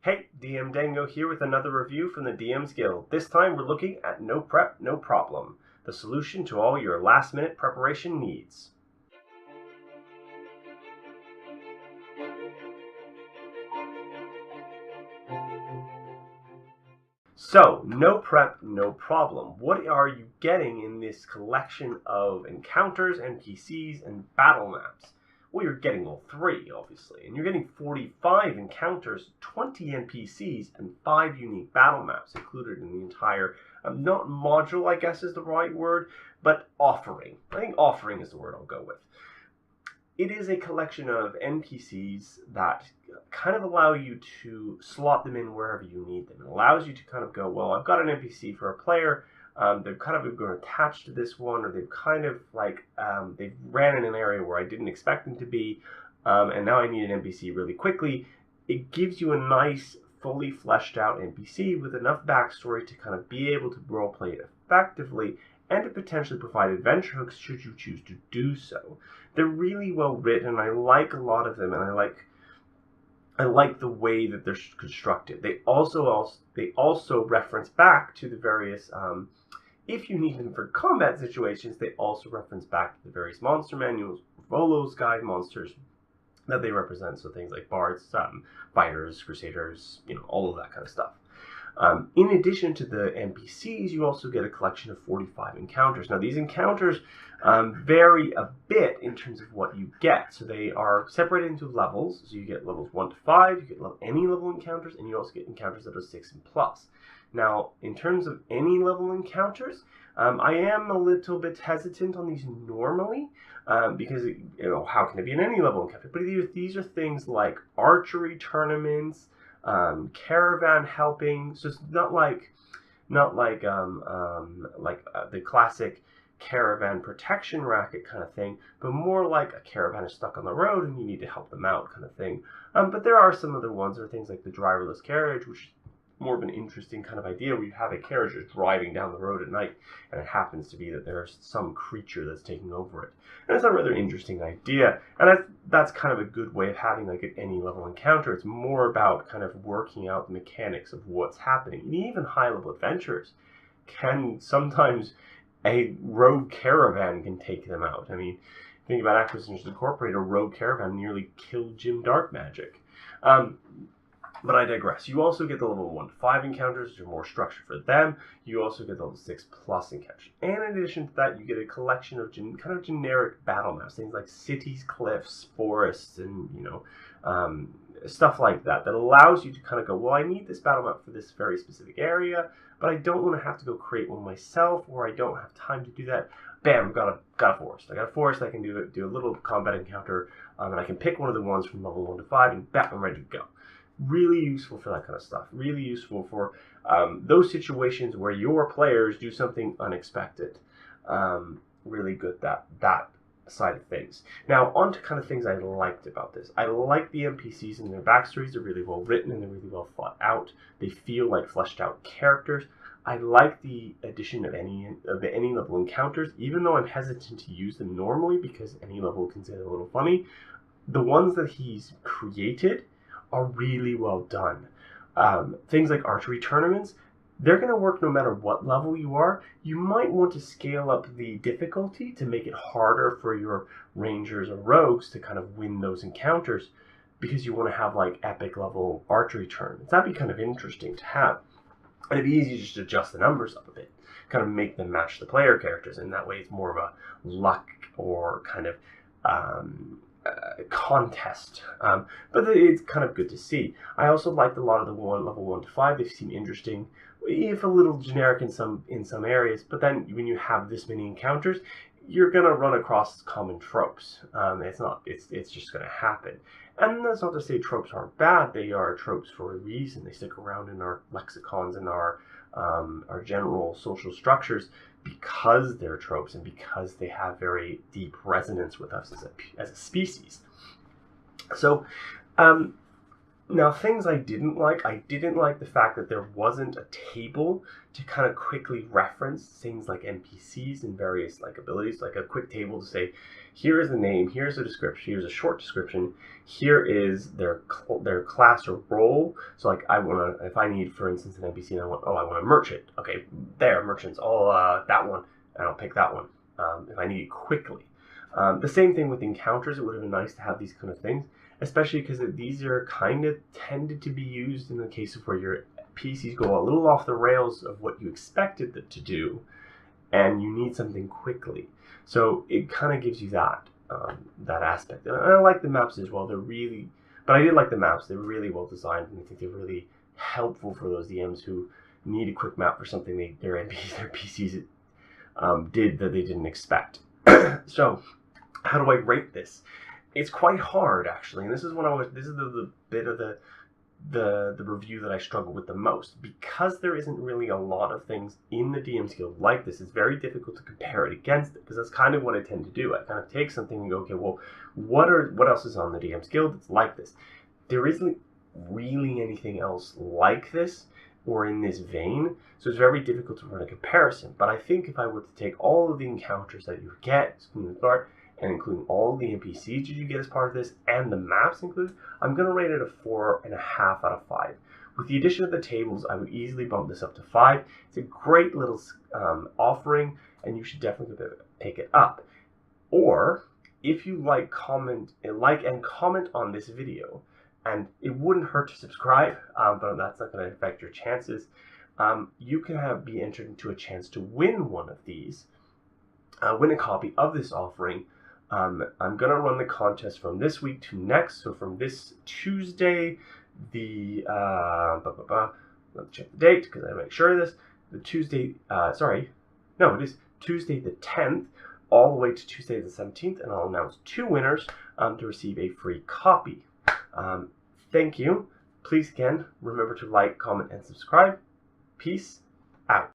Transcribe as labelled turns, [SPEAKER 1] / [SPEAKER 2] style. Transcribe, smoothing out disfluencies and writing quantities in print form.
[SPEAKER 1] Hey, DM Dango here with another review from the DM's Guild. This time we're looking at No Prep, No Problem, the solution to all your last-minute preparation needs. So, no prep, no problem. What are you getting in this collection of encounters, NPCs, and battle maps? Well, you're getting all three, obviously, and you're getting 45 encounters, 20 NPCs, and 5 unique battle maps included in the entire, not module, I guess is the right word, but offering. I think offering is the word I'll go with. It is a collection of NPCs that kind of allow you to slot them in wherever you need them. It allows you to kind of go, well, I've got an NPC for a player, they're kind of going to attach to this one, or they've kind of like, they've ran in an area where I didn't expect them to be, and now I need an NPC really quickly. It gives you a nice, fully fleshed out NPC with enough backstory to kind of be able to roleplay it effectively, and to potentially provide adventure hooks should you choose to do so. They're really well written. I like a lot of them, and I like the way that they're constructed. They also reference back to the various, if you need them for combat situations, they also reference back to the various monster manuals, Volo's guide monsters that they represent. So things like bards, fighters, crusaders, all of that kind of stuff. In addition to the NPCs, you also get a collection of 45 encounters. Now, these encounters vary a bit in terms of what you get. So they are separated into levels. So you get levels 1 to 5, you get any level encounters, and you also get encounters that are 6 and plus. Now, in terms of any level encounters, I am a little bit hesitant on these normally, because how can it be in any level encounter? But these are things like archery tournaments, caravan helping. So it's not like the classic caravan protection racket kind of thing, but more like a caravan is stuck on the road and you need to help them out kind of thing. But there are some other ones, or things like the driverless carriage, which is more of an interesting kind of idea, where you have a carriage that's driving down the road at night, and it happens to be that there's some creature that's taking over it. And it's a rather interesting idea, and that's kind of a good way of having like an any level encounter. It's more about kind of working out the mechanics of what's happening. And even high level adventures can sometimes, a rogue caravan can take them out. I mean, think about Acquisitions Incorporated, a rogue caravan nearly killed Jim Darkmagic. But I digress. You also get the level 1 to 5 encounters, which are more structured for them. You also get the level 6 plus encounters. And in addition to that, you get a collection of kind of generic battle maps, things like cities, cliffs, forests, and stuff like that, that allows you to kind of go, well, I need this battle map for this very specific area, but I don't want to have to go create one myself, or I don't have time to do that. Bam, I've got a forest. I got a forest. I can do a little combat encounter, and I can pick one of the ones from level 1 to 5, and bam, I'm ready to go. Really useful for that kind of stuff. Really useful for those situations where your players do something unexpected. Really good that side of things. Now, on to kind of things I liked about this. I like the NPCs and their backstories. They're really well written and they're really well thought out. They feel like fleshed out characters. I like the addition of any level encounters, even though I'm hesitant to use them normally because any level can get a little funny. The ones that he's created are really well done. Things like archery tournaments, they're going to work no matter what level you are. You might want to scale up the difficulty to make it harder for your rangers or rogues to kind of win those encounters, because you want to have like epic level archery tournaments. That'd be kind of interesting to have. And it'd be easy to just adjust the numbers up a bit, kind of make them match the player characters, and that way it's more of a luck or kind of contest, but it's kind of good to see. I also liked a lot of the level 1 to 5. They seem interesting, if a little generic in some areas, but then when you have this many encounters, you're gonna run across common tropes. It's just gonna happen. And that's not to say tropes aren't bad. They are tropes for a reason. They stick around in our lexicons and our general social structures, because they're tropes and because they have very deep resonance with us as a species. So Now, things I didn't like the fact that there wasn't a table to kind of quickly reference things like NPCs and various like abilities, like a quick table to say, here is the name, here's a description, here's a short description, here is their class or role. So like if I need, for instance, an NPC and I want a merchant. Okay, there, merchants, that one, and I'll pick that one if I need it quickly. The same thing with encounters. It would have been nice to have these kind of things, especially because these are kind of tended to be used in the case of where your PCs go a little off the rails of what you expected them to do, and you need something quickly. So it kind of gives you that aspect. And I like the maps as well. But I did like the maps. They're really well designed, and I think they're really helpful for those DMs who need a quick map for something their PCs did that they didn't expect. So, how do I rate this? It's quite hard, actually, and this is the bit of the review that I struggle with the most, because there isn't really a lot of things in the DM's Guild like this. It's very difficult to compare it against it, because that's kind of what I tend to do. I kind of take something and go, okay, well, what else is on the DM's Guild that's like this? There isn't really anything else like this or in this vein, so it's very difficult to run a comparison. But I think if I were to take all of the encounters that you get from the start, and including all the NPCs that you get as part of this, and the maps included, I'm going to rate it a 4.5 out of 5. With the addition of the tables, I would easily bump this up to 5. It's a great little offering, and you should definitely pick it up. Or, if you like and comment on this video, and it wouldn't hurt to subscribe, but that's not going to affect your chances, you can be entered into a chance to win one of these, win a copy of this offering. I'm going to run the contest from this week to next, so from this Tuesday, let's check the date, because I make sure of this, it is Tuesday the 10th, all the way to Tuesday the 17th, and I'll announce 2 winners to receive a free copy. Thank you. Please, again, remember to like, comment, and subscribe. Peace out.